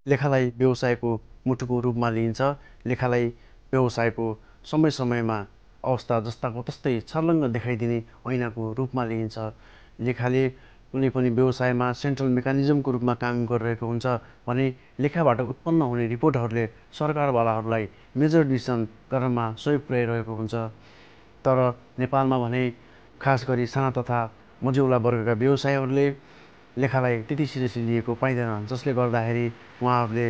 लेखालाई व्यवसायको मुटुको रूपमा लिइन्छ। लेखालाई व्यवसायको समय समयमा अवस्था जस्ताको तस्तै छर्लङ्ग देखाइदिने ऐनाको रूपमा लिइन्छ। लेखाले कुनै पनि व्यवसायमा सेन्ट्रल मेकानिजमको रूपमा काम गरिरहेको हुन्छ भने लेखाबाट उत्पन्न हुने रिपोर्टहरूले सरकारवालाहरूलाई मेजर डिसिसन गर्नमा सहयोग पुर्याइरहेको हुन्छ। तर नेपालमा भने खास गरी साना तथा मझौला वर्गका व्यवसायहरूले लेखालाई त्यति सिरियसली लिएको पाइँदैन, जसले गर्दाखेरि उहाँहरूले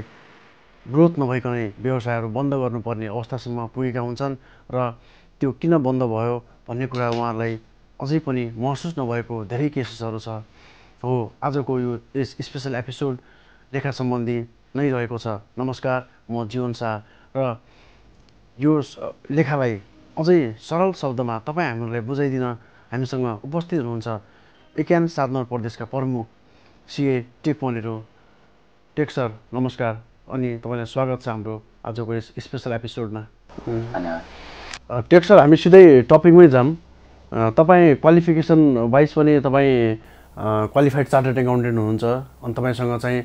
ग्रोथ नभइकनै व्यवसायहरू बन्द गर्नुपर्ने अवस्थासम्म पुगेका हुन्छन् र त्यो किन बन्द भयो भन्ने कुरा उहाँहरूलाई अझै पनि महसुस नभएको धेरै केसेसहरू छ। हो, आजको यो स्पेसल एपिसोड लेखा सम्बन्धी नै रहेको छ। नमस्कार, म जीवन शाह र यो लेखालाई अझै सरल शब्दमा तपाईँ हामीलाई बुझाइदिन हामीसँग उपस्थित हुनुहुन्छ एकान साधना प्रदेशका प्रमुख सिए टेक पनेरो। टेक सर, नमस्कार अनि तपाईँलाई स्वागत छ हाम्रो आजको यस स्पेसल एपिसोडमा। टेक सर, हामी सिधै टपिकमै जाऊँ। तपाईँ क्वालिफिकेसन वाइज पनि तपाईँ क्वालिफाइड चार्टर्ड एकाउन्टेन्ट हुनुहुन्छ अनि तपाईँसँग चाहिँ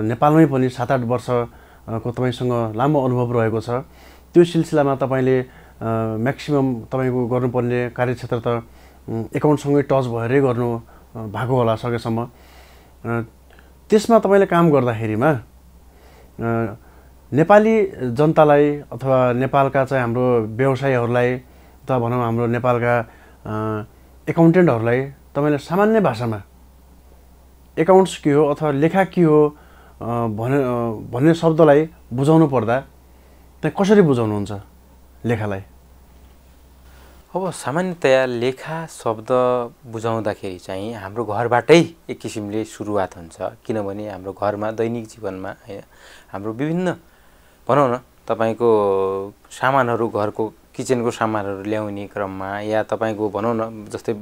नेपालमै पनि 7-8 वर्षको तपाईँसँग लामो अनुभव रहेको छ। त्यो सिलसिलामा तपाईँले म्याक्सिमम तपाईँको गर्नुपर्ने कार्यक्षेत्र त एकाउन्टसँगै टच भएरै गर्नु भएको होला सकेसम्म। त्यसमा तपाईँले काम गर्दाखेरिमा नेपाली जनतालाई अथवा नेपालका चाहिँ हाम्रो व्यवसायीहरूलाई अथवा भनौँ हाम्रो नेपालका एकाउन्टेन्टहरूलाई तपाईँले सामान्य भाषामा एकाउन्ट्स के हो अथवा लेखा के हो भन्ने शब्दलाई बुझाउनु पर्दा तपाईँ कसरी बुझाउनुहुन्छ लेखालाई? अब सामान्यतया लेखा शब्द बुझाउँदाखेरि चाहिँ हाम्रो घरबाटै एक किसिमले सुरुवात हुन्छ। किनभने हाम्रो घरमा दैनिक जीवनमा हैन हाम्रो विभिन्न भनौँ न तपाईको सामानहरू घरको किचनको सामानहरू ल्याउने क्रममा या तपाईको भनौँ न जस्तै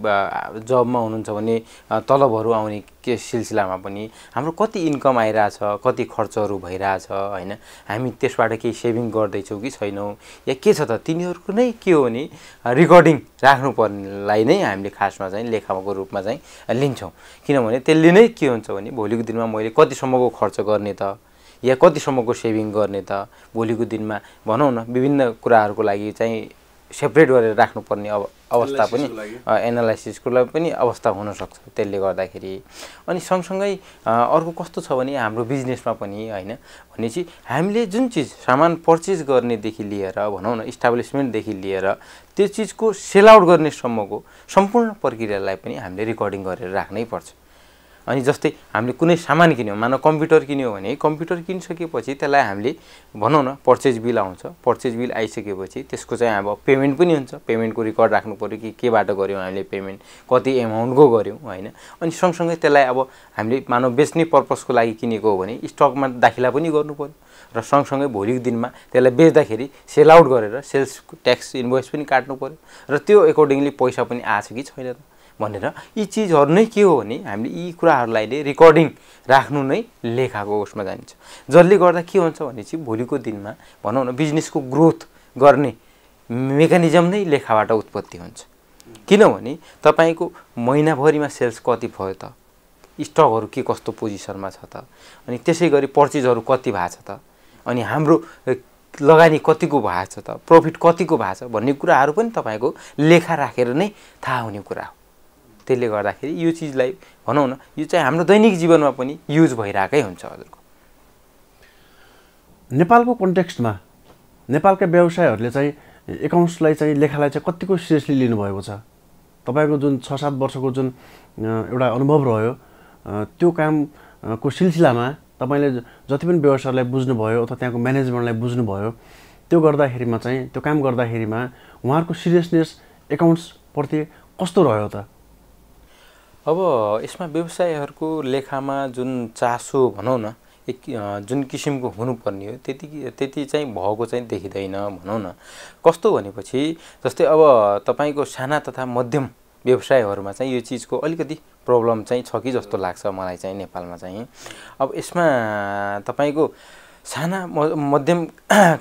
जबमा हुनुहुन्छ भने तलबहरू आउने के सिलसिलामा पनि हाम्रो कति इन्कम आइरहेछ, कति खर्चहरू भइरहेछ हैन, हामी त्यसबाट केही सेभिङ गर्दैछौँ कि छैनौँ या के छ त, तिनीहरूको नै के हो भने रेकर्डिङ राख्नुपर्नेलाई नै हामीले खासमा चाहिँ लेखाको रूपमा चाहिँ लिन्छौँ। किनभने त्यसले नै के हुन्छ भने भोलिको दिनमा मैले कतिसम्मको खर्च गर्ने त या कतिसम्मको सेभिङ गर्ने त, भोलिको दिनमा भनौँ न विभिन्न कुराहरूको लागि चाहिँ सेपरेट गरेर राख्नुपर्ने अवस्था पनि एनालाइसिसको लागि पनि अवस्था हुनसक्छ त्यसले गर्दाखेरि। अनि सँगसँगै अर्को कस्तो छ भने हाम्रो बिजनेसमा पनि हैन भनेपछि हामीले जुन चिज सामान पर्चेज गर्नेदेखि लिएर भनौँ न इस्टाब्लिसमेन्टदेखि लिएर त्यो चिजको सेल आउट गर्नेसम्मको सम्पूर्ण प्रक्रियालाई पनि हामीले रेकर्डिङ गरेर राख्नै पर्छ। अनि जस्तै हामीले कुनै सामान किन्यौँ, मानव कम्प्युटर किन्यौँ भने कम्प्युटर किनिसकेपछि त्यसलाई हामीले भनौँ न पर्चेज बिल आउँछ, पर्चेज बिल आइसकेपछि त्यसको चाहिँ अब पेमेन्ट पनि हुन्छ, पेमेन्टको रेकर्ड राख्नु पऱ्यो कि केबाट गऱ्यौँ हामीले पेमेन्ट, कति एमाउन्टको गऱ्यौँ हैन। अनि सँगसँगै त्यसलाई अब हामीले मानव बेच्ने पर्पसको लागि किनेको हो भने स्टकमा दाखिला पनि गर्नु पऱ्यो र सँगसँगै भोलिको दिनमा त्यसलाई बेच्दाखेरि सेल आउट गरेर सेल्स ट्याक्स इन्भोइस पनि काट्नु पऱ्यो र त्यो एकोर्डिङली पैसा पनि आछ कि छैन त भनेर यी चिजहरू नै के हो भने हामीले यी कुराहरूलाई नै रेकर्डिङ राख्नु नै लेखाको उसमा जान्छ। जसले गर्दा के हुन्छ भने चाहिँ भोलिको दिनमा भनौँ न बिजनेसको ग्रोथ गर्ने मेकानिजम नै लेखाबाट उत्पत्ति हुन्छ। किनभने तपाईँको महिनाभरिमा सेल्स कति भयो त, स्टकहरू के कस्तो पोजिसनमा छ त, अनि त्यसै गरी पर्चेजहरू कति भएको छ त, अनि हाम्रो लगानी कतिको भएको छ त, प्रफिट कतिको भएको छ भन्ने कुराहरू पनि तपाईँको लेखा राखेर नै थाहा हुने कुरा हो। त्यसले गर्दाखेरि यो चिजलाई भनौँ न यो चाहिँ हाम्रो दैनिक जीवनमा पनि युज भइरहेकै हुन्छ। हजुरको नेपालको कन्टेक्स्टमा नेपालका व्यवसायहरूले चाहिँ एकाउन्ट्सलाई चाहिँ लेखालाई चाहिँ कतिको सिरियसली लिनुभएको छ? तपाईँको जुन 6-7 वर्षको जुन एउटा अनुभव रह्यो त्यो कामको सिलसिलामा तपाईँले जति पनि व्यवसायलाई बुझ्नुभयो अथवा त्यहाँको म्यानेजमेन्टलाई बुझ्नुभयो, त्यो गर्दाखेरिमा चाहिँ त्यो काम गर्दाखेरिमा उहाँहरूको सिरियसनेस एकाउन्ट्सप्रति कस्तो रह्यो त? अब यसमा व्यवसायहरूको लेखामा जुन चासो भनौँ न जुन किसिमको हुनुपर्ने हो त्यति चाहिँ भएको चाहिँ देखिँदैन भनौँ न। कस्तो भनेपछि जस्तै अब तपाईँको साना तथा मध्यम व्यवसायहरूमा चाहिँ यो चिजको अलिकति प्रब्लम चाहिँ छ कि जस्तो लाग्छ मलाई चाहिँ नेपालमा चाहिँ। अब यसमा तपाईँको साना मध्यम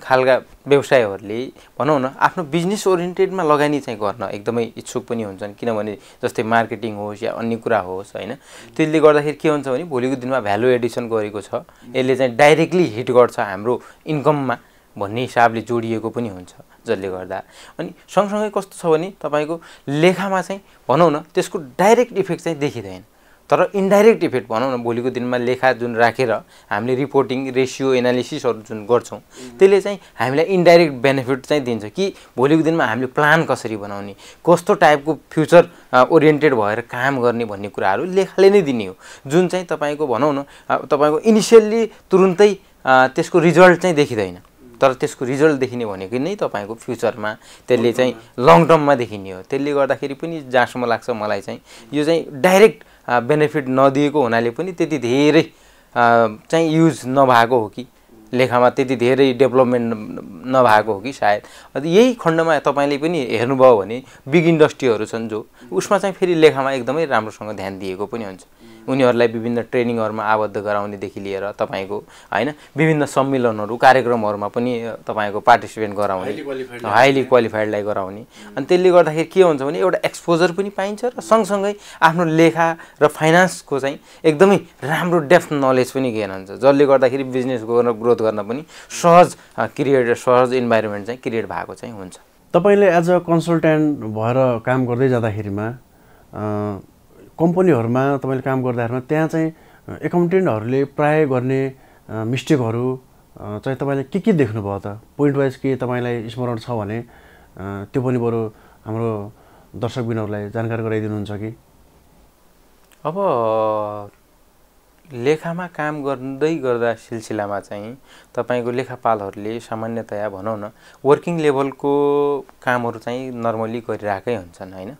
खालका व्यवसायहरूले भनौँ न आफ्नो बिजनेस ओरिएन्टेडमा लगानी चाहिँ गर्न एकदमै इच्छुक पनि हुन्छन्, किनभने जस्तै मार्केटिङ होस् या अन्य कुरा होस् होइन। त्यसले गर्दाखेरि के हुन्छ भने भोलिको दिनमा भ्यालु एडिसन गरेको छ, यसले चाहिँ डाइरेक्टली हिट गर्छ हाम्रो इन्कममा भन्ने हिसाबले जोडिएको पनि हुन्छ, जसले गर्दा अनि सँगसँगै कस्तो छ भने तपाईँको लेखामा चाहिँ भनौँ न त्यसको डाइरेक्ट इफेक्ट चाहिँ देखिँदैन, तर इन्डाइरेक्ट इफेक्ट भनौँ न भोलिको दिनमा लेखा जुन राखेर हामीले रिपोर्टिङ रेसियो एनालिसिसहरू जुन गर्छौँ त्यसले चाहिँ हामीलाई इन्डाइरेक्ट बेनिफिट चाहिँ दिन्छ कि भोलिको दिनमा हामीले प्लान कसरी बनाउने, कस्तो टाइपको फ्युचर ओरिएन्टेड भएर काम गर्ने भन्ने कुराहरू लेखाले नै दिने हो, जुन चाहिँ तपाईँको भनौँ न तपाईँको इनिसियल्ली तुरुन्तै त्यसको रिजल्ट चाहिँ देखिँदैन, तर त्यसको रिजल्ट देखिने भनेको नै तपाईँको फ्युचरमा त्यसले चाहिँ लङ टर्ममा देखिने हो। त्यसले गर्दाखेरि पनि जहाँसम्म लाग्छ मलाई चाहिँ यो चाहिँ डाइरेक्ट बेनिफिट नदिएको हुनाले पनि त्यति धेरै चाहिँ युज नभएको हो कि लेखामा त्यति धेरै डेभलपमेन्ट नभएको हो कि सायद। यही खण्डमा तपाईँले पनि हेर्नुभयो भने बिग इन्डस्ट्रीहरू छन् जो उसमा चाहिँ फेरि लेखामा एकदमै राम्रोसँग ध्यान दिएको पनि हुन्छ, उनीहरूलाई विभिन्न ट्रेनिङहरूमा आबद्ध गराउनेदेखि लिएर तपाईँको होइन विभिन्न सम्मेलनहरू कार्यक्रमहरूमा पनि तपाईँको पार्टिसिपेट गराउने, हाइली क्वालिफाइडलाई गराउने, अनि त्यसले गर्दाखेरि के हुन्छ भने एउटा एक्सपोजर पनि पाइन्छ र सँगसँगै आफ्नो लेखा र फाइनेन्सको चाहिँ एकदमै राम्रो डेप्थ नलेज पनि गेन हुन्छ, जसले गर्दाखेरि बिजनेस ग्रोथ गर्न पनि सहज इन्भाइरोमेन्ट चाहिँ क्रिएट भएको चाहिँ हुन्छ। तपाईँले एज अ कन्सल्ट्यान्ट भएर काम गर्दै जाँदाखेरिमा कम्पनीहरूमा तपाईँले काम गर्दाखेरिमा त्यहाँ चाहिँ एकाउन्टेन्टहरूले प्राय गर्ने मिस्टेकहरू चाहिँ तपाईँले के देख्नुभयो त? पोइन्ट वाइज के तपाईँलाई स्मरण छ भने त्यो पनि बरु हाम्रो दर्शकबिनहरूलाई जानकारी गराइदिनुहुन्छ कि? अब लेखामा काम गर्दै गर्दा सिलसिलामा चाहिँ तपाईँको लेखापालहरूले सामान्यतया भनौँ न वर्किङ लेभलको कामहरू चाहिँ नर्मली गरिरहेकै हुन्छन् होइन,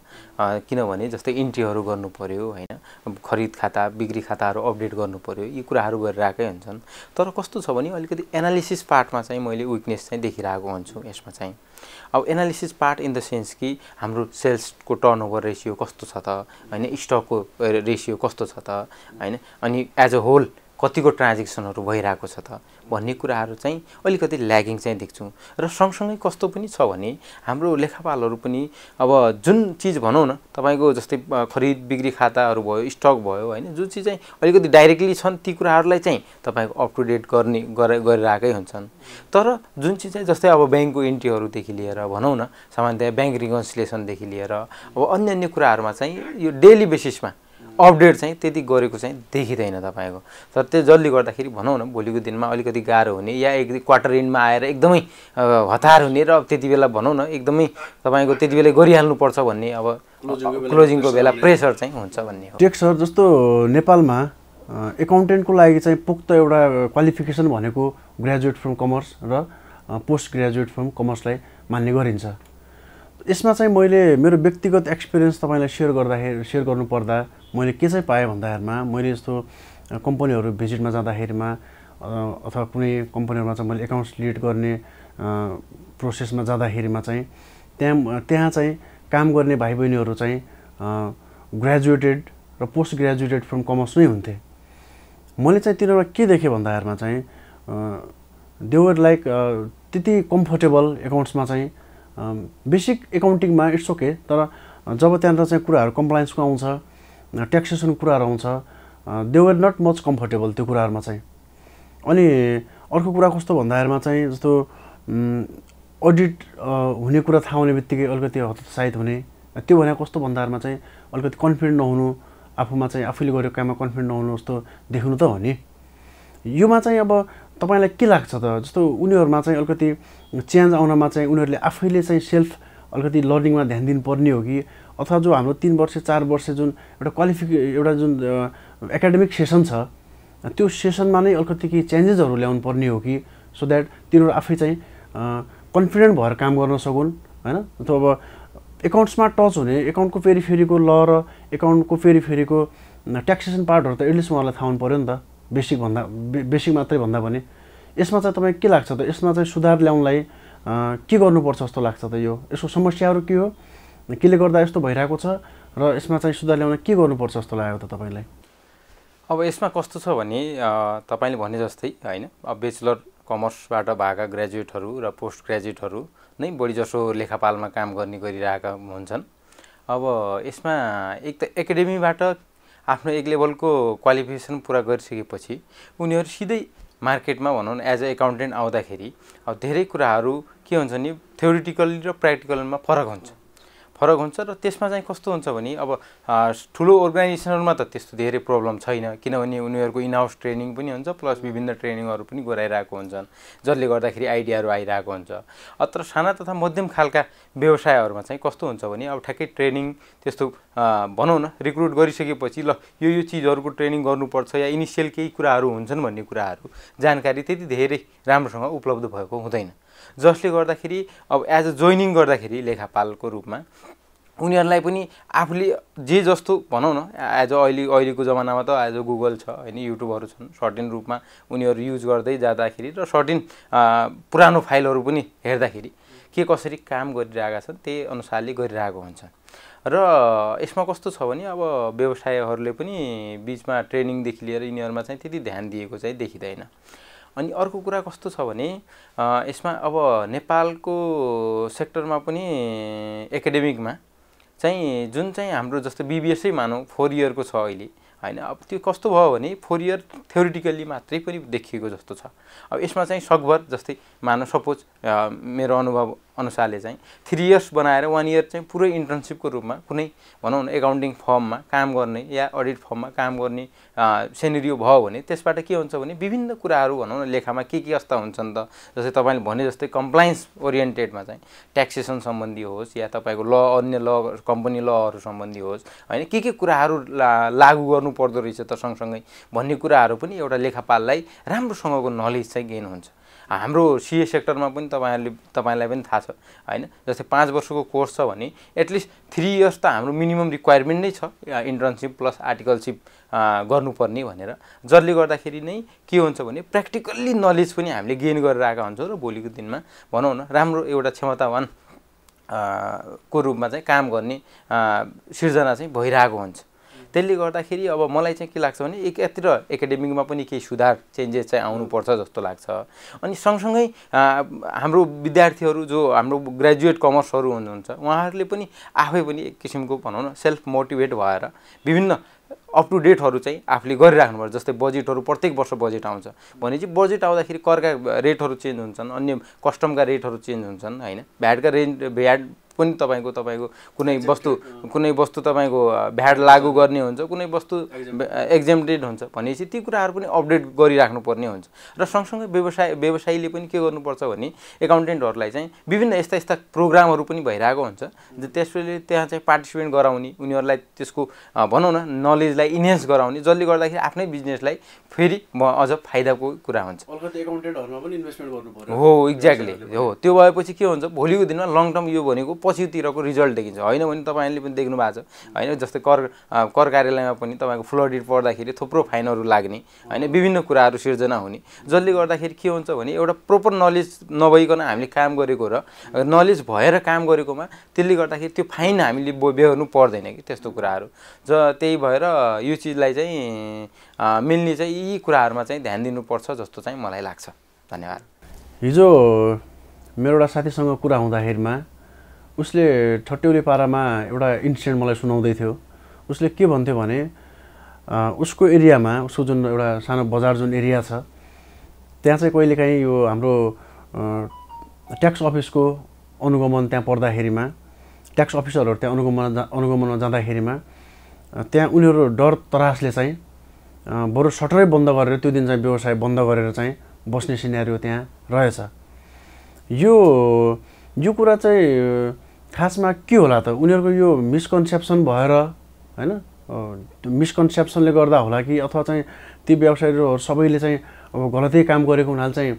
किनभने जस्तै इन्ट्रीहरू गर्नु पर्यो होइन, खरिद खाता बिक्री खाताहरू अपडेट गर्नु पर्यो, यी कुराहरू गरिरहेकै हुन्छन्। तर कस्तो छ भने अलिकति एनालिसिस पार्टमा चाहिँ मैले विकनेस चाहिँ देखिरहेको हुन्छु यसमा चाहिँ। अब analysis part in the sense कि हाम्रो सेल्सको टर्नओभर रेसियो कस्तो छ त होइन, स्टकको रेसियो कस्तो छ त होइन, अनि एज अ होल कतिको ट्रान्जेक्सनहरू भइरहेको छ त भन्ने कुराहरू चाहिँ अलिकति ल्यागिङ चाहिँ देख्छौँ। र सँगसँगै कस्तो पनि छ भने हाम्रो लेखापालहरू पनि अब जुन चिज भनौँ न तपाईँको जस्तै खरिद बिक्री खाताहरू भयो, स्टक भयो होइन, जुन चिज चाहिँ अलिकति डाइरेक्टली छन् ती कुराहरूलाई चाहिँ तपाईँको अप टु डेट गरिरहेकै हुन्छन्। तर जुन चिज चाहिँ जस्तै अब ब्याङ्कको इन्ट्रीहरूदेखि लिएर भनौँ न सामान्यतया ब्याङ्क रिकन्सिलिएसनदेखि लिएर अब अन्य कुराहरूमा चाहिँ यो डेली बेसिसमा अपडेट चाहिँ त्यति गरेको चाहिँ देखिँदैन तपाईँको। तर त्यो जसले गर्दाखेरि भनौँ न भोलिको दिनमा अलिकति गाह्रो हुने या एक क्वार्टर इन्डमा आएर एकदमै हतार हुने र त्यति बेला भनौँ न एकदमै तपाईँको त्यति बेला गरिहाल्नुपर्छ भन्ने अब क्लोजिङको बेला प्रेसर चाहिँ हुन्छ भन्ने हो। टेक सर, जस्तो नेपालमा एकाउन्टेन्टको लागि चाहिँ पुख्त एउटा क्वालिफिकेसन भनेको ग्रेजुएट फ्रम कमर्स र पोस्ट ग्रेजुएट फ्रम कमर्सलाई मान्ने गरिन्छ। यसमा चाहिँ मैले मेरो व्यक्तिगत एक्सपिरियन्स तपाईँलाई सेयर गर्नुपर्दा मैले के चाहिँ पाएँ भन्दाखेरिमा मैले यस्तो कम्पनीहरू भिजिटमा जाँदाखेरिमा अथवा कुनै कम्पनीहरूमा चाहिँ मैले एकाउन्ट्स लिड गर्ने प्रोसेसमा जाँदाखेरिमा चाहिँ त्यहाँ चाहिँ काम गर्ने भाइ बहिनीहरू चाहिँ ग्रेजुएटेड र पोस्ट ग्रेजुएटेड फ्रम कमर्स नै हुन्थे। मैले चाहिँ तिनीहरूलाई के देखेँ भन्दाखेरिमा चाहिँ दे वर लाइक त्यति कम्फर्टेबल एकाउन्ट्समा चाहिँ बेसिक एकाउन्टिङमा इट्स ओके, तर जब त्यहाँनिर चाहिँ कुराहरू कम्प्लायन्सको आउँछ, ट्याक्सेसनको कुराहरू आउँछ, they are not much comfortable त्यो कुराहरूमा चाहिँ। अनि अर्को कुरा कस्तो भन्दाखेरिमा चाहिँ जस्तो अडिट हुने कुरा थाहा हुने बित्तिकै अलिकति हतोत्साहित हुने, त्यो भने कस्तो भन्दाखेरिमा चाहिँ अलिकति कन्फिडेन्ट नहुनु, आफूमा चाहिँ आफूले गरेको काममा कन्फिडेन्ट नहुनु जस्तो देख्नु त हो नि। योमा चाहिँ अब तपाईँलाई के लाग्छ त? जस्तो उनीहरूमा चाहिँ अलिकति चेन्ज आउनमा चाहिँ उनीहरूले आफैले चाहिँ सेल्फ अलिकति लर्निङमा ध्यान दिनुपर्ने हो कि अथवा जो हाम्रो 3 वर्ष 4 वर्ष जुन एउटा जुन एकाडेमिक सेसन छ त्यो सेसनमा नै अलिकति केही चेन्जेसहरू ल्याउनु पर्ने हो कि सो द्याट तिनीहरू आफै चाहिँ कन्फिडेन्ट भएर काम गर्न सकुन् होइन? अथवा अब एकाउन्ट्समा टच हुने एकाउन्टको फेरिको ल र एकाउन्टको फेरिको ट्याक्सेसन पार्टहरू त एटलिस्ट उहाँलाई थाहा हुनु पऱ्यो नि त, बेसिक मात्रै भन्दा पनि। यसमा चाहिँ तपाईँ के लाग्छ त? यसमा चाहिँ सुधार ल्याउनलाई के गर्नुपर्छ जस्तो लाग्छ त? यसको समस्याहरू के हो, केले गर्दा यस्तो भइरहेको छ र यसमा चाहिँ सुधार ल्याउन के गर्नुपर्छ जस्तो लाग्यो त तपाईँलाई? अब यसमा कस्तो छ भने तपाईले भने जस्तै हैन, अब ब्याचलर कमर्सबाट भएका ग्रेजुएटहरू र पोस्ट ग्रेजुएटहरू नै बढी जसो लेखापालमा काम गरिरहेका हुन्छन्। अब यसमा एक त एकाडेमीबाट आफ्नो एक लेभलको क्वालिफिकेसन पुरा गरिसकेपछि उनीहरू सिधै मार्केटमा भनौँ न एज अ एकाउन्टेन्ट आउँदाखेरि अब धेरै कुराहरू के हुन्छ नि थ्योरिटिकली र प्र्याक्टिकलमा फरक हुन्छ र त्यसमा चाहिँ कस्तो हुन्छ भने अब ठुलो अर्गनाइजेसनहरुमा त त्यस्तो धेरै प्रब्लम छैन, किनभने उनीहरूको इन हाउस ट्रेनिङ पनि हुन्छ प्लस विभिन्न ट्रेनिङहरू पनि गराइरहेको हुन्छन्, जसले गर्दाखेरि आइडियाहरू आइरहेको हुन्छ। अत्र साना तथा मध्यम खालका व्यवसायहरूमा चाहिँ कस्तो हुन्छ भने अब ठ्याक्कै ट्रेनिङ त्यस्तो भनौँ न रिक्रुट गरिसकेपछि ल यो चिजहरूको ट्रेनिङ गर्नुपर्छ या इनिसियल केही कुराहरू हुन्छन् भन्ने कुराहरू जानकारी त्यति धेरै राम्रोसँग उपलब्ध भएको हुँदैन, जसले गर्दाखेरि अब एज अ जोइनिङ गर्दाखेरि लेखापालको रूपमा उनीहरूलाई पनि आफूले जे जस्तो भनौँ न एज अ अहिलेको जमानामा त एज अ गुगल छ हैन, युट्युबहरू छन्, सर्टेन रूपमा उनीहरू युज गर्दै जाँदाखेरि र सर्टेन पुरानो फाइलहरू पनि हेर्दाखेरि के कसरी काम गरिरहेका छन् त्यही अनुसारले गरिरहेको हुन्छ। र यसमा कस्तो छ भने अब व्यवसायहरूले पनि बीचमा ट्रेनिङदेखि लिएर यिनीहरूमा चाहिँ त्यति ध्यान दिएको चाहिँ देखिँदैन। अनि अर्को कुरा कस्तो छ भने यसमा अब नेपालको सेक्टरमा पनि एकाडेमिकमा चाहिँ जुन चाहिँ हाम्रो जस्तो बीबीएसै मानौँ 4 इयरको छ अहिले हैन, अब त्यो कस्तो भयो भने 4 इयर थ्योरिटिकली मात्रै पनि देखिएको जस्तो छ। अब यसमा चाहिँ सकभर जस्तै मानौँ सपोज मेरो अनुभव अनुसारले चाहिँ 3 इयर्स बनाएर 1 इयर चाहिँ पुरै इन्टर्नशिपको रूपमा कुनै भनौँ न एकाउन्टिङ फर्ममा काम गर्ने या अडिट फर्ममा काम गर्ने सेनेरियो भयो भने त्यसबाट के हुन्छ भने विभिन्न कुराहरू भनौँ न लेखामा के कस्ता हुन्छन् त, जस्तै तपाईले भने जस्तै कम्प्लायन्स ओरिएन्टेडमा चाहिँ ट्याक्सेसन सम्बन्धी होस् या तपाईको ल अन्य ल कम्पनी लहरू सम्बन्धी होस् हैन, के कुराहरू लागू गर्नु पर्दो रहेछ त सँगसँगै भन्ने कुराहरू पनि एउटा लेखापाललाई राम्रोसँगको नलेज चाहिँ गेन हुन्छ। हाम्रो सीए सेक्टरमा पनि तपाईलाई पनि थाहा छ हैन, जस्तै 5 वर्षको कोर्स छ भने एटलिस्ट 3 इयर्स त हाम्रो मिनिमम रिक्वायरमेन्ट नै छ इन्टर्नशिप प्लस आर्टिकलशिप गर्नुपर्ने भनेर, जसले गर्दाखेरि नै के हुन्छ भने प्र्याक्टिकल्ली नलेज पनि हामीले गेन गरिरहेका हुन्छौँ र भोलिको दिनमा भनौँ न राम्रो एउटा क्षमतावान को रूपमा चाहिँ काम गर्ने सिर्जना चाहिँ भइरहेको हुन्छ। त्यसले गर्दाखेरि अब मलाई चाहिँ के लाग्छ भने एकातिर एकाडेमिकमा पनि केही सुधार चेन्जेस चाहिँ आउनुपर्छ जस्तो लाग्छ। अनि सँगसँगै हाम्रो विद्यार्थीहरू जो हाम्रो ग्रेजुएट कमर्सहरू हुनुहुन्छ उहाँहरूले पनि आफै पनि एक किसिमको भनौँ न सेल्फ मोटिभेट भएर विभिन्न अप टु डेटहरू चाहिँ आफूले गरिराख्नुपर्छ। जस्तै बजेटहरू प्रत्येक वर्ष बजेट आउँछ भनेपछि बजेट आउँदाखेरि करका रेटहरू चेन्ज हुन्छन्, अन्य कस्टमका रेटहरू चेन्ज हुन्छन् हैन, भ्याट पनि तपाईको कुनै वस्तु तपाईको भ्याट लागू गर्ने हुन्छ, कुनै वस्तु एक्जेम्प्टेड हुन्छ भनेपछि ती कुराहरू पनि अपडेट गरिराख्नु पर्ने हुन्छ। र सँगसँगै व्यवसायीले पनि के गर्नुपर्छ भने एकाउन्टेन्टहरूलाई चाहिँ विभिन्न यस्ता प्रोग्रामहरू पनि भइरहेको हुन्छ त्यसले त्यहाँ चाहिँ पार्टिसिपेट गराउने, उनीहरूलाई त्यसको भनौँ न नलेजलाई इन्हेन्स गराउने, जसले गर्दाखेरि आफ्नै बिजनेसलाई फेरि अझ फाइदाको कुरा हुन्छ। एकाउन्टेन्टहरुमा पनि इन्भेस्टमेन्ट गर्नु पर्यो। हो एक्ज्याक्टली हो, त्यो भएपछि के हुन्छ भोलिको दिनमा लङ टर्म यो भनेको पछितिरको रिजल्ट देखिन्छ हैन भने तपाईहरुले पनि देख्नु भएको छ हैन, जस्तै कर कार्यालयमा पनि तपाईको फ्लड पर्दाखेरि थुप्रो फाइनहरु लाग्ने हैन, विभिन्न कुराहरु सिर्जना हुने, जसले गर्दाखेरि के हुन्छ भने एउटा प्रोपर नलेज नभइकन हामीले काम गरेको र नलेज भएर काम गरेकोमा त्यसले गर्दाखेरि त्यो फाइन हामीले बेहोर्नु पर्दैन कि त्यस्तो कुराहरु। त्यही भएर यो चीजलाई चाहिँ मिल्ने चाहिँ यी कुराहरुमा चाहिँ ध्यान दिनुपर्छ जस्तो चाहिँ मलाई लाग्छ। धन्यवाद। हिजो मेरो एउटा साथीसँग कुरा हुँदाखेरिमा उसले ठट्यौली पारामा एउटा इन्सिडेन्ट मलाई सुनाउँदै थियो। उसले के भन्थ्यो भने उसको एरियामा उसको जुन एउटा सानो बजार जुन एरिया छ त्यहाँ चाहिँ कहिलेकाहीँ यो हाम्रो ट्याक्स अफिसको अनुगमन त्यहाँ पर्दाखेरिमा ट्याक्स अफिसरहरू त्यहाँ अनुगमनमा जाँदाखेरिमा त्यहाँ उनीहरू डर तरासले चाहिँ बरु सटरै बन्द गरेर त्यो दिन चाहिँ व्यवसाय बन्द गरेर चाहिँ बस्ने सिनेरियो त्यहाँ रहेछ। यो कुरा चाहिँ खासमा के होला त? उनीहरूको यो मिसकन्सेप्सन भएर हैन, मिसकन्सेप्सनले गर्दा होला कि अथवा चाहिँ ती व्यवसायीहरू सबैले चाहिँ अब गलतै काम गरेको हुनाले चाहिँ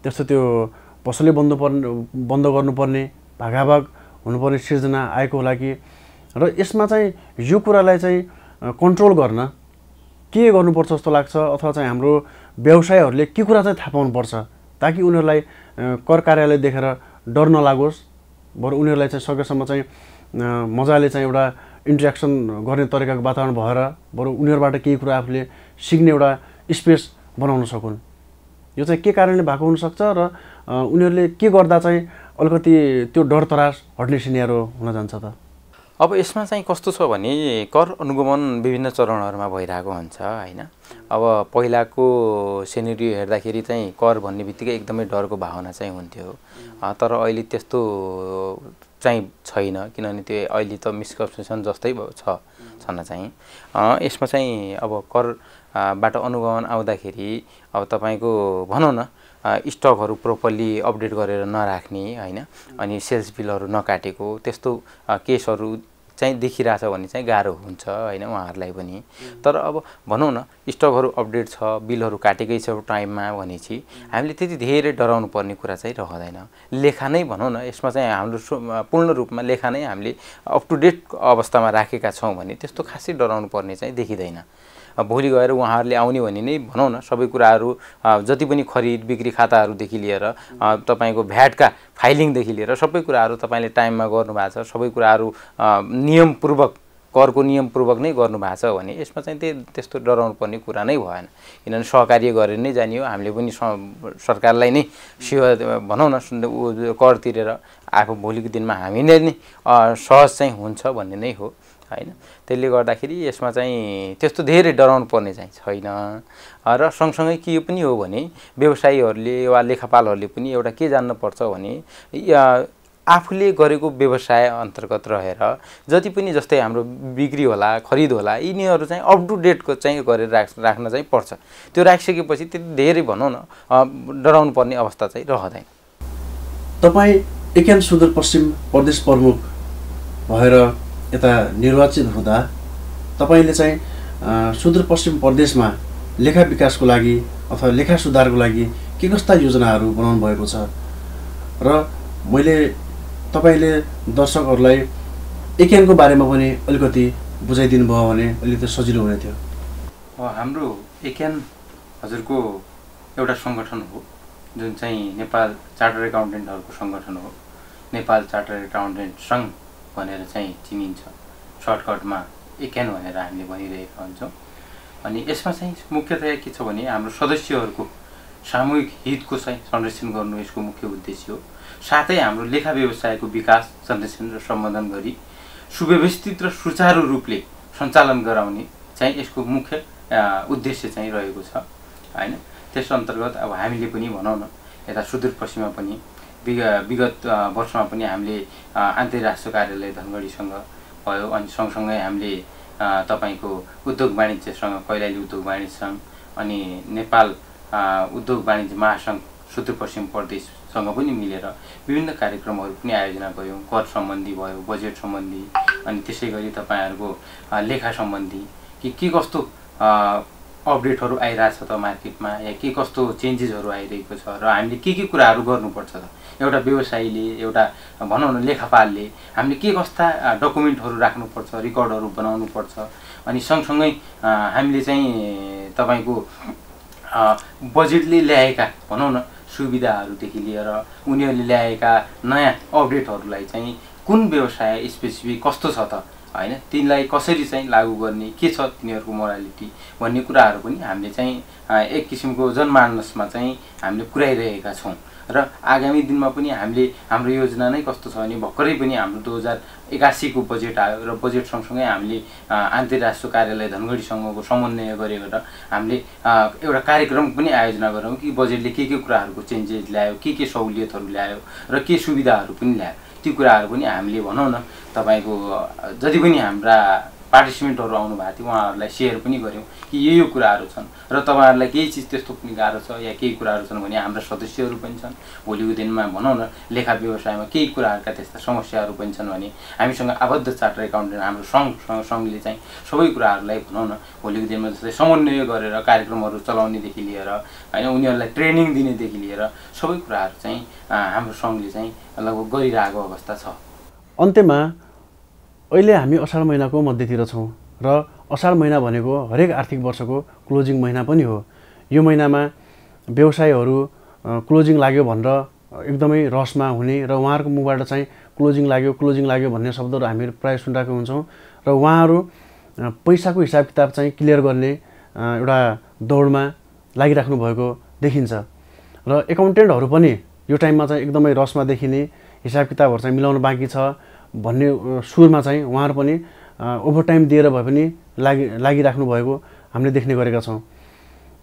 त्यस्तो त्यो पसलै बन्द गर्नुपर्ने भागाभाग हुनुपर्ने सिर्जना आएको होला कि? र यसमा चाहिँ यो कुरालाई चाहिँ कन्ट्रोल गर्न के गर्नुपर्छ जस्तो लाग्छ? अथवा चाहिँ हाम्रो व्यवसायीहरूले के कुरा चाहिँ थाहा पाउनुपर्छ ताकि उनीहरूलाई कर कार्यालय देखेर डर नलागोस्, बरु उनीहरूलाई चाहिँ सकेसम्म चाहिँ मजाले चाहिँ एउटा इन्ट्रेक्सन गर्ने तरिकाको वातावरण भएर बरु उनीहरूबाट केही कुरा आफूले सिक्ने एउटा स्पेस बनाउन सकुन्। यो चाहिँ के कारणले भएको हुनसक्छ र उनीहरूले के गर्दा चाहिँ अलिकति त्यो डर तरास हट्ने सिनेरियो हुन जान्छ त? अब यसमा चाहिँ कस्तो छ भने कर अनुगमन विभिन्न चरणहरूमा भइरहेको हुन्छ होइन। अब पहिलाको सिनेरियो हेर्दाखेरि चाहिँ कर भन्ने बित्तिकै एकदमै डरको भावना चाहिँ हुन्थ्यो, तर अहिले त्यस्तो चाहिँ छैन, किनभने त्यो अहिले त मिसकन्सेप्सन जस्तै छन चाहिँ। यसमा चाहिँ अब करबाट अनुगमन आउँदाखेरि अब तपाईँको भनौँ न स्टकहरू प्रोपरली अपडेट गरेर नराख्ने होइन, अनि सेल्स बिलहरू नकाटेको त्यस्तो केसहरू चाहिँ देखिरहेछ भने चाहिँ गाह्रो हुन्छ होइन उहाँहरूलाई पनि। तर अब भनौँ न स्टकहरू अपडेट छ, बिलहरू काटेकै छ टाइममा भनेपछि हामीले त्यति धेरै डराउनु पर्ने कुरा चाहिँ रहँदैन। लेखा नै भनौँ न यसमा चाहिँ हाम्रो पूर्ण रूपमा लेखा नै हामीले अप टु डेट अवस्थामा राखेका छौँ भने त्यस्तो खासै डराउनु पर्ने चाहिँ देखिँदैन। भोलि गएर उहाँहरूले आउने भने नै भनौँ न सबै कुराहरू जति पनि खरिद बिक्री खाताहरूदेखि लिएर तपाईँको भ्याटका फाइलिङदेखि लिएर सबै कुराहरू तपाईँले टाइममा गर्नुभएको छ, सबै कुराहरू नियमपूर्वक करको नियमपूर्वक नै गर्नुभएको छ भने यसमा चाहिँ त्यस्तो डराउनु पर्ने कुरा नै भएन। किनभने सहकार्य गरेर नै जाने हो, हामीले पनि सरकारलाई नै सेवा भनौँ न कर तिरेर आफू भोलिको दिनमा हामीले नै सहज चाहिँ हुन्छ भन्ने नै हो होइन। त्यसले गर्दाखेरि यसमा चाहिँ त्यस्तो धेरै डराउनु पर्ने चाहिँ छैन। र सँगसँगै के पनि हो भने व्यवसायीहरूले वा लेखापालहरूले पनि एउटा के जान्नुपर्छ भने आफूले गरेको व्यवसाय अन्तर्गत रहेर जति पनि जस्तै हाम्रो बिक्री होला खरिद होला यिनीहरू चाहिँ अप टु डेटको चाहिँ गरेर राख्न चाहिँ पर्छ। त्यो राखिसकेपछि त्यति धेरै भनौँ न डराउनु पर्ने अवस्था चाहिँ रहँदैन। तपाईँ एकेन सुदूरपश्चिम प्रदेश प्रमुख भएर यता निर्वाचित हुँदा तपाईँले चाहिँ सुदूरपश्चिम प्रदेशमा लेखा विकासको लागि अथवा लेखा सुधारको लागि के कस्ता योजनाहरू बनाउनु भएको छ र मैले तपाईँले दर्शकहरूलाई एकेनको बारेमा पनि अलिकति बुझाइदिनु भयो भने अलिकति सजिलो हुने थियो। हाम्रो एकेन हजुरको एउटा सङ्गठन हो जुन चाहिँ नेपाल चार्टर एकाउन्टेन्टहरूको सङ्गठन हो। नेपाल चार्टर एकाउन्टेन्ट सङ्घ भनेर चाहिँ चिनिन्छ, सर्टकटमा एकेन भनेर हामीले भनिरहेका हुन्छौँ। अनि यसमा चाहिँ मुख्यतया के छ भने हाम्रो सदस्यहरूको सामूहिक हितको चाहिँ संरक्षण गर्नु यसको मुख्य उद्देश्य हो। साथै हाम्रो लेखा व्यवसायको विकास संरक्षण र सम्बोधन गरी सुव्यवस्थित र सुचारू रूपले सञ्चालन गराउने चाहिँ यसको मुख्य उद्देश्य चाहिँ रहेको छ होइन। त्यस अन्तर्गत अब हामीले पनि भनौँ न यता सुदूरपश्चिममा पनि विगत वर्षमा पनि हामीले अन्तर्राष्ट्रिय कार्यालय धनगढीसँग भयो, अनि सँगसँगै हामीले तपाईँको उद्योग वाणिज्यसँग कैलाली उद्योग वाणिज्य सङ्घ अनि नेपाल उद्योग वाणिज्य महासङ्घ सुदूरपश्चिम प्रदेशसँग पनि मिलेर विभिन्न कार्यक्रमहरू पनि आयोजना गऱ्यौँ। कर सम्बन्धी भयो, बजेट सम्बन्धी, अनि त्यसै गरी तपाईँहरूको लेखा सम्बन्धी के कस्तो अपडेटहरू आइरहेछ त मार्केटमा या के कस्तो चेन्जेसहरू आइरहेको छ र हामीले के कुराहरू गर्नुपर्छ त एउटा व्यवसायीले एउटा भनौँ न लेखापालले हामीले के कस्ता डकुमेन्टहरू राख्नुपर्छ, रेकर्डहरू बनाउनुपर्छ। अनि सँगसँगै हामीले चाहिँ तपाईँको बजेटले ल्याएका भनौँ न सुविधाहरूदेखि लिएर उनीहरूले ल्याएका नयाँ अपडेटहरूलाई चाहिँ कुन व्यवसाय स्पेसिफिक कस्तो छ त होइन, तिनलाई कसरी चाहिँ लागू गर्ने, के छ तिनीहरूको मोरालिटी भन्ने कुराहरू पनि हामीले चाहिँ एक किसिमको जनमानसमा चाहिँ हामीले पुर्याइरहेका छौँ। र आगामी दिनमा पनि हामीले हाम्रो योजना नै कस्तो छ भने भर्खरै पनि हाम्रो 2081 को बजेट आयो र बजेट सँगसँगै हामीले अन्तर्राष्ट्रिय कार्यालय धनगढीसँगको समन्वय गरेर हामीले एउटा कार्यक्रम पनि आयोजना गरौँ कि बजेटले के कुराहरूको चेन्जेस ल्यायो, के सहुलियतहरू ल्यायो र के सुविधाहरू पनि ल्यायो। ती कुराहरू पनि हामीले भनौँ न तपाईँको जति पनि हाम्रा पार्टिसिपेन्टहरू आउनु भएको थियो उहाँहरूलाई सेयर पनि गऱ्यौँ कि यो कुराहरू छन् र तपाईँहरूलाई केही चिज त्यस्तो पनि गाह्रो छ या केही कुराहरू छन् भने हाम्रा सदस्यहरू पनि छन्। भोलिको दिनमा भनौँ न लेखा व्यवसायमा केही कुराहरूका त्यस्ता समस्याहरू पनि छन् भने हामीसँग आबद्ध चार्टर एकाउन्टेन्ट हाम्रो सङ्घले चाहिँ सबै कुराहरूलाई भनौँ न भोलिको दिनमा जस्तै समन्वय गरेर कार्यक्रमहरू चलाउनेदेखि लिएर होइन उनीहरूलाई ट्रेनिङ दिनेदेखि लिएर सबै कुराहरू चाहिँ हाम्रो सङ्घले चाहिँ लगभग गरिरहेको अवस्था छ। अन्त्यमा अहिले हामी असार महिनाको मध्यतिर छौँ र असार महिना भनेको हरेक आर्थिक वर्षको क्लोजिङ महिना पनि हो। यो महिनामा व्यवसायहरू क्लोजिङ लाग्यो भनेर एकदमै रसमा हुने र उहाँहरूको मुखबाट चाहिँ क्लोजिङ लाग्यो भन्ने शब्दहरू हामी प्रायः सुनिरहेको हुन्छौँ र उहाँहरू पैसाको हिसाब किताब चाहिँ क्लियर गर्ने एउटा दौडमा लागिराख्नु भएको देखिन्छ र एकाउन्टेन्टहरू पनि यो टाइममा चाहिँ एकदमै रसमा देखिने हिसाब किताबहरू चाहिँ मिलाउन बाँकी छ भन्ने सुरमा चाहिँ उहाँहरू पनि ओभरटाइम दिएर भए पनि लागिराख्नु भएको हामीले देख्ने गरेका छौँ।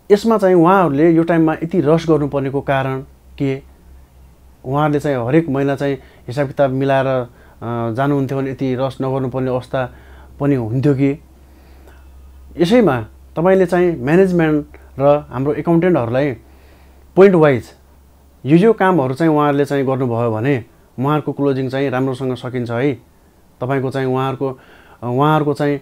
यसमा चाहिँ उहाँहरूले यो टाइममा यति रस गर्नुपर्नेको कारण के, उहाँहरूले चाहिँ हरेक महिना चाहिँ हिसाब किताब मिलाएर जानुहुन्थ्यो भने यति रस नगर्नुपर्ने अवस्था पनि हुन्थ्यो कि? यसैमा तपाईँले चाहिँ म्यानेजमेन्ट र हाम्रो एकाउन्टेन्टहरूलाई पोइन्ट वाइज यो कामहरू चाहिँ उहाँहरूले चाहिँ गर्नुभयो भने उहाँहरूको क्लोजिङ चाहिँ राम्रोसँग सकिन्छ है। तपाईँको चाहिँ उहाँहरूको चाहिँ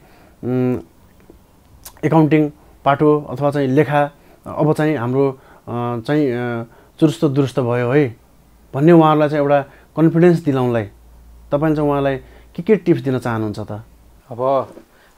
एकाउन्टिङ पाटो अथवा चाहिँ लेखा अब चाहिँ हाम्रो चाहिँ चुरुस्त दुरुस्त भयो है भन्ने उहाँहरूलाई चाहिँ एउटा कन्फिडेन्स दिलाउनलाई तपाईले चाहिँ उहाँलाई के टिप्स दिन चाहनुहुन्छ त? अब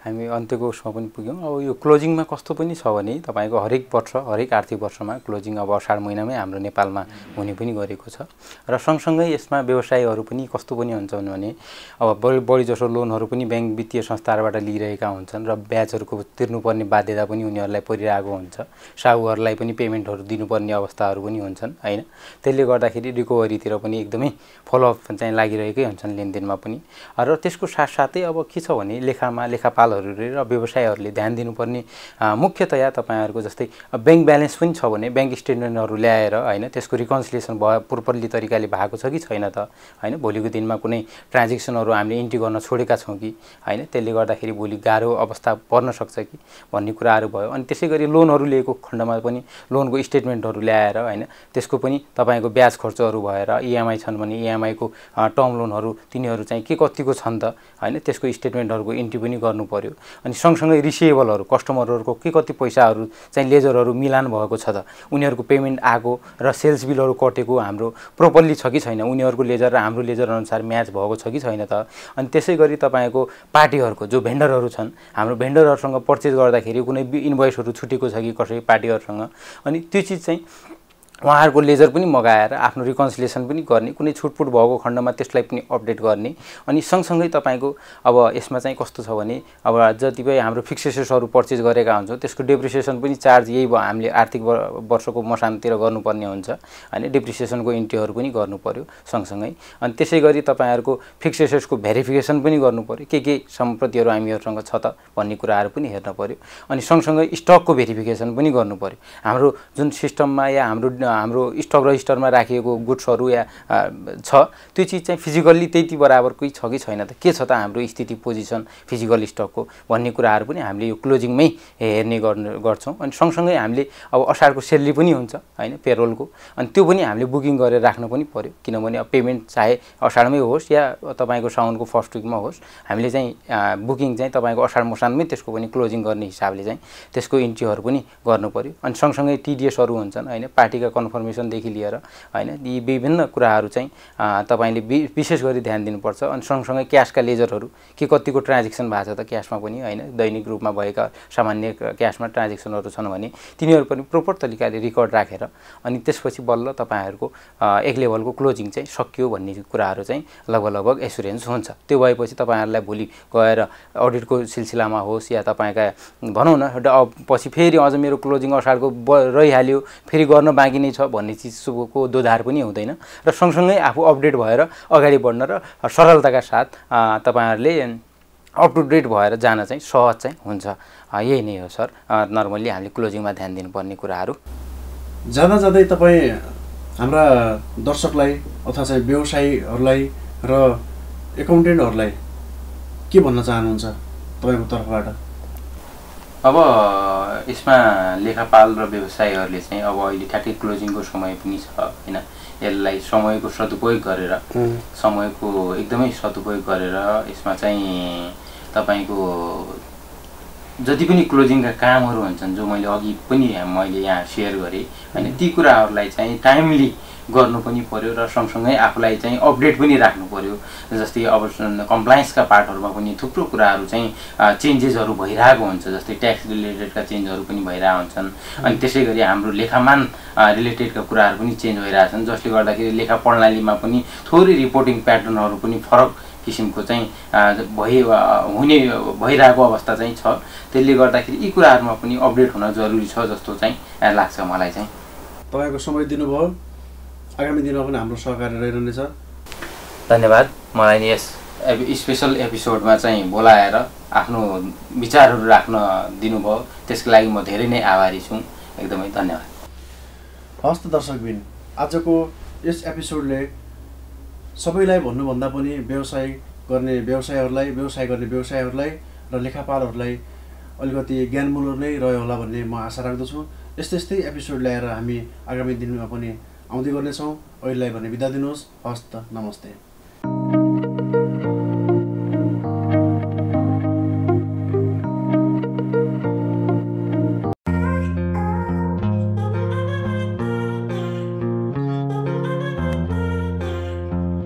हामी अन्त्यको उसमा पनि पुग्यौँ। अब यो क्लोजिङमा कस्तो पनि छ भने तपाईँको हरेक वर्ष हरेक आर्थिक वर्षमा क्लोजिङ अब असार महिनामै हाम्रो नेपालमा हुने पनि गरेको छ र सँगसँगै यसमा व्यवसायहरू पनि कस्तो पनि हुन्छ भने अब बढी जसो लोनहरू पनि ब्याङ्क वित्तीय संस्थाहरूबाट लिइरहेका हुन्छन् र ब्याजहरूको तिर्नुपर्ने बाध्यता पनि उनीहरूलाई परिरहेको हुन्छ। साहुहरूलाई पनि पेमेन्टहरू दिनुपर्ने अवस्थाहरू पनि हुन्छन् होइन। त्यसले गर्दाखेरि रिकभरीतिर पनि एकदमै फलोअप चाहिँ लागिरहेकै हुन्छन् लेनदेनमा पनि। र त्यसको साथसाथै अब के छ भने लेखापाल र व्यवसायहरूले ध्यान दिनुपर्ने मुख्यतया तपाईँहरूको जस्तै ब्याङ्क ब्यालेन्स पनि छ भने ब्याङ्क स्टेटमेन्टहरू ल्याएर होइन त्यसको रिकन्सिलिएसन प्रोपरली तरिकाले भएको छ कि छैन त होइन। भोलिको दिनमा कुनै ट्रान्जेक्सनहरू हामीले इन्ट्री गर्न छोडेका छौँ कि होइन, त्यसले गर्दाखेरि भोलि गाह्रो अवस्था पर्न सक्छ कि भन्ने कुराहरू भयो। अनि त्यसै गरी लोनहरू लिएको खण्डमा पनि लोनको स्टेटमेन्टहरू ल्याएर होइन त्यसको पनि तपाईँको ब्याज खर्चहरू भएर इएमआई छन् भने इएमआईको टर्म लोनहरू तिनीहरू चाहिँ के कतिको छन् त होइन त्यसको स्टेटमेन्टहरूको इन्ट्री पनि गर्नु पर्यो। अनि सँगसँगै रिसिभेबलहरू कस्टमरहरूको के कति पैसाहरू चाहिँ लेजरहरू मिलान भएको छ त, उनीहरूको पेमेन्ट आएको र सेल्स बिलहरू कटेको हाम्रो प्रोपरली छ कि छैन, उनीहरूको लेजर र हाम्रो लेजर अनुसार म्याच भएको छ कि छैन त। अनि त्यसै गरी तपाईँको पार्टीहरूको जो भेन्डरहरू छन् हाम्रो भेन्डरहरूसँग पर्चेज गर्दाखेरि कुनै इन्भोइसहरू छुटेको छ कि कसै पार्टीहरूसँग, अनि त्यो चिज चाहिँ उहाँहरूको लेजर पनि मगाएर आफ्नो रिकन्सिलिएसन पनि गर्ने, कुनै छुटपुट भएको खण्डमा त्यसलाई पनि अपडेट गर्ने। अनि सँगसँगै तपाईँको अब यसमा चाहिँ कस्तो छ भने अब जतिपय हाम्रो फिक्सेसहरू पर्चेज गरेका हुन्छौँ त्यसको डेप्रिसिएसन पनि चार्ज यही भयो हामीले आर्थिक वर्षको मसानतिर गर्नुपर्ने हुन्छ होइन। डेप्रिसिएसनको इन्ट्रीहरू पनि गर्नु पर्यो सँगसँगै। अनि त्यसै गरी तपाईँहरूको फिक्सेसको भेरिफिकेसन पनि गर्नु पर्यो, के सम्पत्तिहरू हामीहरूसँग छ त भन्ने कुराहरू पनि हेर्न पर्यो। अनि सँगसँगै स्टकको भेरिफिकेसन पनि गर्नु पर्यो। हाम्रो जुन सिस्टममा या हाम्रो स्टक रजिस्टरमा राखिएको गुड्सहरू या छ त्यो चिज चाहिँ फिजिकल्ली त्यति बराबरकै छ कि छैन त, के छ त हाम्रो स्थिति पोजिसन फिजिकल स्टकको भन्ने कुराहरू पनि हामीले यो क्लोजिङमै हेर्ने गर्छौँ। अनि सँगसँगै हामीले अब असारको सेलेरी पनि हुन्छ होइन पेरोलको, अनि त्यो पनि हामीले बुकिङ गरेर राख्नु पनि पर्यो। किनभने अब पेमेन्ट चाहे असारमै होस् या तपाईँको साउनको फर्स्ट विकमा होस् हामीले चाहिँ बुकिङ चाहिँ तपाईँको असार मसानमै त्यसको पनि क्लोजिङ गर्ने हिसाबले चाहिँ त्यसको इन्ट्रीहरू पनि गर्नु पर्यो। अनि सँगसँगै टिडिएसहरू हुन्छन् होइन, पार्टीका कन्फर्मेसनदेखि लिएर होइन यी विभिन्न कुराहरू चाहिँ तपाईँले विशेष गरी ध्यान दिनुपर्छ। अनि सँगसँगै क्यासका लेजरहरू के कतिको ट्रान्जेक्सन भएको छ त क्यासमा पनि होइन, दैनिक रूपमा भएका सामान्य क्यासमा ट्रान्जेक्सनहरू छन् भने तिनीहरू पनि प्रोपर तरिकाले रेकर्ड राखेर अनि त्यसपछि बल्ल तपाईँहरूको एक लेभलको क्लोजिङ चाहिँ सकियो भन्ने कुराहरू चाहिँ लगभग एसुरेन्स हुन्छ। त्यो भएपछि तपाईँहरूलाई भोलि गएर अडिटको सिलसिलामा होस् या तपाईँका भनौँ न पछि फेरि अझ मेरो क्लोजिङ असारको रहिहाल्यो फेरि गर्न बाँकी नै छ भन्ने चिजको दोधार पनि हुँदैन र सँगसँगै आफू अपडेट भएर अगाडि बढ्न र सरलताका साथ तपाईँहरूले अप टु डेट भएर जान चाहिँ सहज चाहिँ हुन्छ। यही नै हो सर नर्मल्ली हामीले क्लोजिङमा ध्यान दिनुपर्ने कुराहरू। जाँदै तपाईँ हाम्रा दर्शकलाई अथवा चाहिँ व्यवसायीहरूलाई र एकाउन्टेन्टहरूलाई के भन्न चाहनुहुन्छ तपाईँको तर्फबाट? अब यसमा लेखापाल र व्यवसायीहरूले चाहिँ अब अहिले ठ्याक्कै क्लोजिङको समय पनि छ होइन, यसलाई समयको सदुपयोग गरेर समयको एकदमै सदुपयोग गरेर यसमा चाहिँ तपाईँको जति पनि क्लोजिङका कामहरू हुन्छन् जो मैले अघि पनि यहाँ सेयर गरेँ होइन, ती कुराहरूलाई चाहिँ टाइमली गर्नु पनि पर्यो र सँगसँगै आफूलाई चाहिँ अपडेट पनि राख्नु पर्यो। जस्तै अब कम्प्लायन्सका पार्टहरूमा पनि थुप्रो कुराहरू चाहिँ चेन्जेसहरू भइरहेको हुन्छ, जस्तै ट्याक्स रिलेटेडका चेन्जहरू पनि भइरहेको हुन्छन्। अनि त्यसै गरी हाम्रो लेखामान रिलेटेडका कुराहरू पनि चेन्ज भइरहेछन्, जसले गर्दाखेरि लेखा प्रणालीमा पनि थोरै रिपोर्टिङ प्याटर्नहरू पनि फरक किसिमको चाहिँ हुने भइरहेको अवस्था चाहिँ छ। त्यसले गर्दाखेरि यी कुराहरूमा पनि अपडेट हुन जरुरी छ जस्तो चाहिँ लाग्छ मलाई चाहिँ। तपाईँको समय दिनुभयो, आगामी दिनमा पनि हाम्रो सहकार्य रहिरहनेछ। धन्यवाद। मलाई नि यस स्पेसल एपिसोडमा चाहिँ बोलाएर आफ्नो विचारहरू राख्न दिनुभयो, त्यसको लागि म धेरै नै आभारी छु। एकदमै धन्यवाद। हस्त दर्शकबिन, आजको यस एपिसोडले सबैलाई भन्नुभन्दा पनि व्यवसाय गर्ने व्यवसायहरूलाई र लेखापालहरूलाई अलिकति ज्ञानमूलक नै रह्यो होला भन्ने म आशा राख्दछु। यस्तै एपिसोड ल्याएर हामी आगामी दिनमा पनि आउँदै गर्नेछौँ। अहिलेलाई भने बिदा दिनुहोस्। हस्त, नमस्ते।